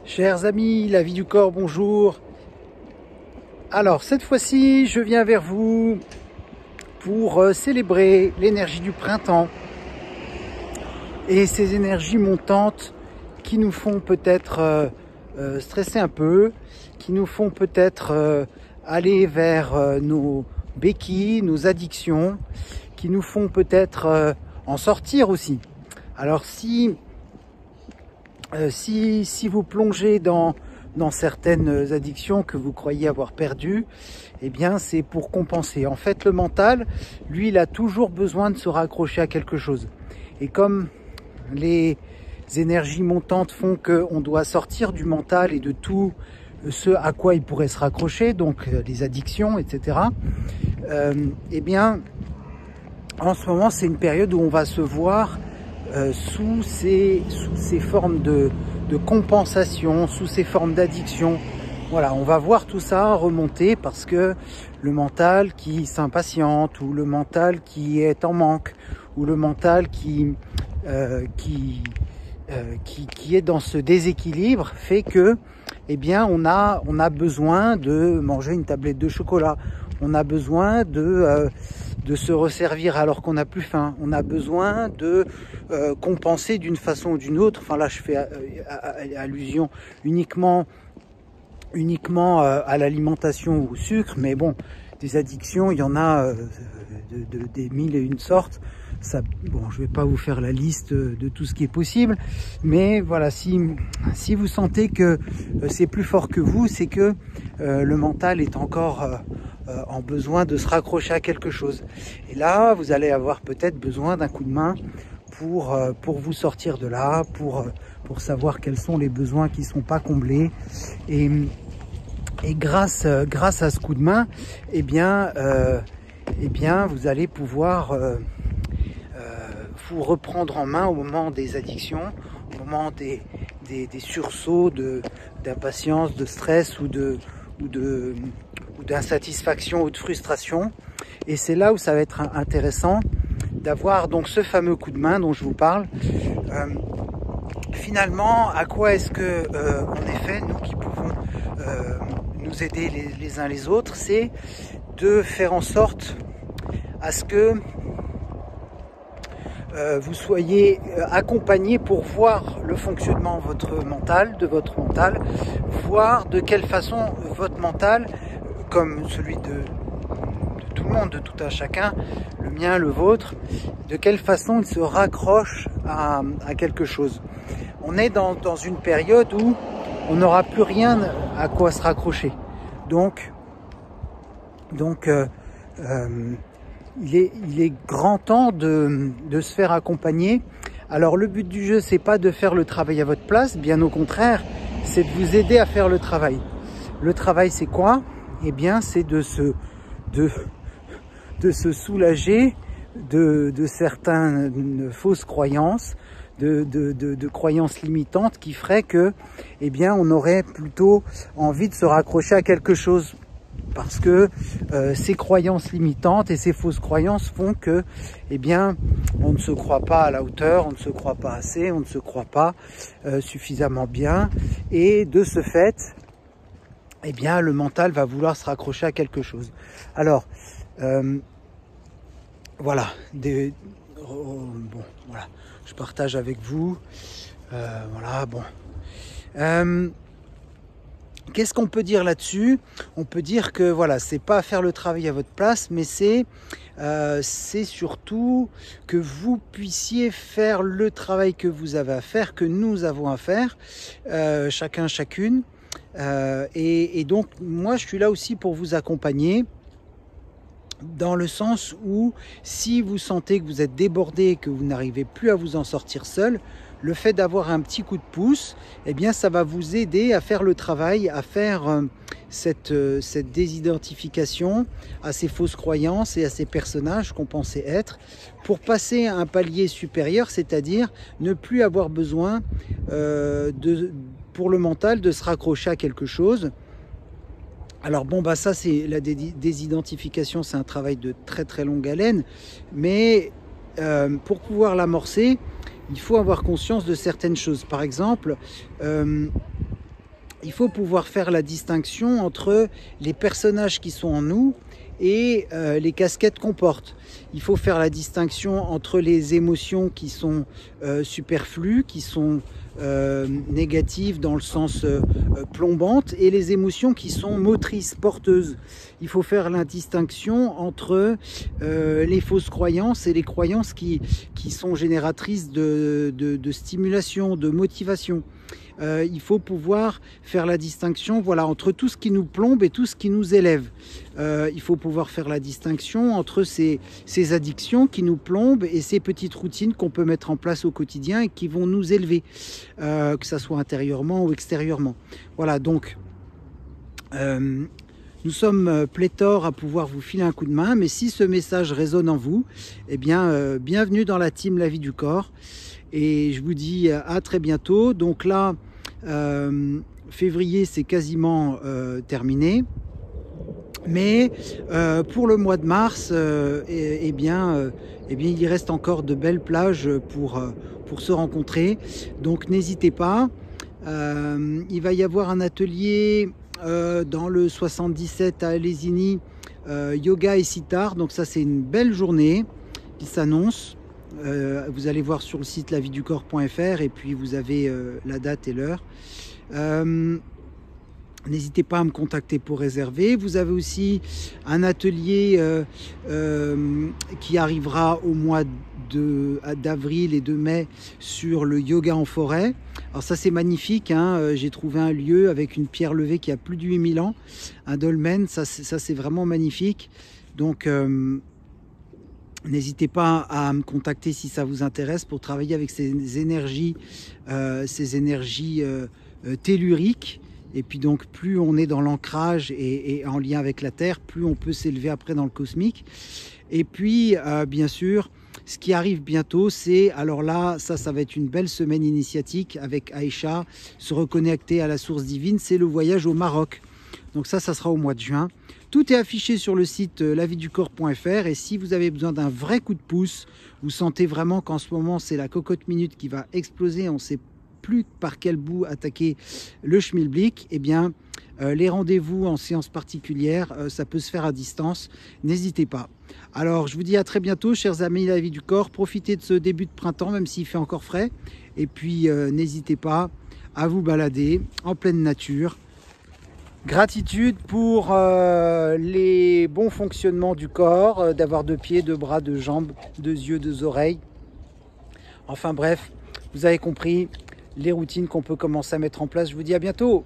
Chers amis, la vie du corps, bonjour. Alors cette fois-ci, je viens vers vous pour célébrer l'énergie du printemps et ces énergies montantes qui nous font peut-être stresser un peu, qui nous font peut-être aller vers nos béquilles, nos addictions, qui nous font peut-être en sortir aussi. Alors si vous plongez dans certaines addictions que vous croyez avoir perdues, eh bien c'est pour compenser. En fait, le mental, lui, il a toujours besoin de se raccrocher à quelque chose. Et comme les énergies montantes font qu'on doit sortir du mental et de tout ce à quoi il pourrait se raccrocher, donc les addictions, etc., eh bien, en ce moment, c'est une période où on va se voir sous ces formes de compensation, sous ces formes d'addiction. Voilà, on va voir tout ça remonter parce que le mental qui s'impatiente, ou le mental qui est en manque, ou le mental qui est dans ce déséquilibre fait que, eh bien, on a besoin de manger une tablette de chocolat. On a besoin de se resservir alors qu'on n'a plus faim. On a besoin de compenser d'une façon ou d'une autre. Enfin là, je fais allusion uniquement à l'alimentation ou au sucre, mais bon, des addictions, il y en a des mille et une sortes. Ça, bon, je vais pas vous faire la liste de tout ce qui est possible, mais voilà, si vous sentez que c'est plus fort que vous, c'est que le mental est encore en besoin de se raccrocher à quelque chose. Et là, vous allez avoir peut-être besoin d'un coup de main pour vous sortir de là, pour savoir quels sont les besoins qui sont pas comblés. Et grâce à ce coup de main, eh bien, vous allez pouvoir vous reprendre en main au moment des addictions, au moment des sursauts d'impatience, de stress ou d'insatisfaction ou de frustration. Et c'est là où ça va être intéressant d'avoir donc ce fameux coup de main dont je vous parle. Finalement, à quoi est-ce que, en effet, nous qui pouvons nous aider les uns les autres, c'est de faire en sorte à ce que vous soyez accompagné pour voir le fonctionnement de votre mental, voir de quelle façon votre mental, comme celui de tout le monde, de tout un chacun, le mien, le vôtre, de quelle façon il se raccroche à quelque chose. On est dans une période où on n'aura plus rien à quoi se raccrocher. Donc il est grand temps de se faire accompagner. Alors le but du jeu, c'est pas de faire le travail à votre place, bien au contraire, c'est de vous aider à faire le travail. Le travail, c'est quoi? Eh bien, c'est de se soulager de certaines fausses croyances, de croyances limitantes qui feraient que, eh bien, on aurait plutôt envie de se raccrocher à quelque chose. Parce que ces croyances limitantes et ces fausses croyances font que, eh bien, on ne se croit pas à la hauteur, on ne se croit pas assez, on ne se croit pas suffisamment bien. Et de ce fait, eh bien, le mental va vouloir se raccrocher à quelque chose. Alors, voilà, bon, voilà, je partage avec vous. Voilà, bon. Qu'est-ce qu'on peut dire là-dessus? On peut dire que voilà, c'est pas faire le travail à votre place, mais c'est surtout que vous puissiez faire le travail que vous avez à faire, que nous avons à faire, chacun, chacune. Et donc, moi, je suis là aussi pour vous accompagner, dans le sens où, si vous sentez que vous êtes débordé, que vous n'arrivez plus à vous en sortir seul, le fait d'avoir un petit coup de pouce, eh bien, ça va vous aider à faire le travail, à faire cette désidentification à ces fausses croyances et à ces personnages qu'on pensait être, pour passer à un palier supérieur, c'est-à-dire ne plus avoir besoin pour le mental de se raccrocher à quelque chose. Alors bon, bah ça, c'est la désidentification, c'est un travail de très très longue haleine, mais pour pouvoir l'amorcer, il faut avoir conscience de certaines choses. Par exemple, il faut pouvoir faire la distinction entre les personnages qui sont en nous et les casquettes qu'on porte. Il faut faire la distinction entre les émotions qui sont superflues, qui sont négatives dans le sens plombante, et les émotions qui sont motrices, porteuses. Il faut faire la distinction entre les fausses croyances et les croyances qui sont génératrices de stimulation, de motivation. Il faut pouvoir faire la distinction, voilà, entre tout ce qui nous plombe et tout ce qui nous élève. Il faut pouvoir faire la distinction entre ces addictions qui nous plombent et ces petites routines qu'on peut mettre en place au quotidien et qui vont nous élever, que ça soit intérieurement ou extérieurement. Voilà, donc nous sommes pléthores à pouvoir vous filer un coup de main, mais si ce message résonne en vous, eh bien, bienvenue dans la team La Vie du Corps. Et je vous dis à très bientôt. Donc là, février, c'est quasiment terminé. Mais pour le mois de mars, eh bien, il reste encore de belles plages pour se rencontrer. Donc n'hésitez pas. Il va y avoir un atelier dans le 77 à Lesigny, yoga et sitar. Donc ça, c'est une belle journée qui s'annonce. Vous allez voir sur le site laviducorps.fr et puis vous avez la date et l'heure. N'hésitez pas à me contacter pour réserver. Vous avez aussi un atelier qui arrivera au mois d'avril et de mai sur le yoga en forêt. Alors ça, c'est magnifique, hein. J'ai trouvé un lieu avec une pierre levée qui a plus de 8000 ans, un dolmen. Ça c'est vraiment magnifique. Donc n'hésitez pas à me contacter si ça vous intéresse pour travailler avec ces énergies telluriques. Et puis donc, plus on est dans l'ancrage et en lien avec la Terre, plus on peut s'élever après dans le cosmique. Et puis, bien sûr, ce qui arrive bientôt, c'est, alors là, ça va être une belle semaine initiatique avec Aïcha, se reconnecter à la source divine, c'est le voyage au Maroc. Donc ça sera au mois de juin. Tout est affiché sur le site laviducorps.fr et si vous avez besoin d'un vrai coup de pouce, vous sentez vraiment qu'en ce moment, c'est la cocotte minute qui va exploser, on ne sait plus par quel bout attaquer le schmilblick, eh bien, les rendez-vous en séance particulière, ça peut se faire à distance, n'hésitez pas. Alors, je vous dis à très bientôt, chers amis La Vie du Corps, profitez de ce début de printemps, même s'il fait encore frais, et puis n'hésitez pas à vous balader en pleine nature. Gratitude pour les bons fonctionnements du corps, d'avoir 2 pieds, 2 bras, 2 jambes, 2 yeux, 2 oreilles. Enfin bref, vous avez compris les routines qu'on peut commencer à mettre en place. Je vous dis à bientôt.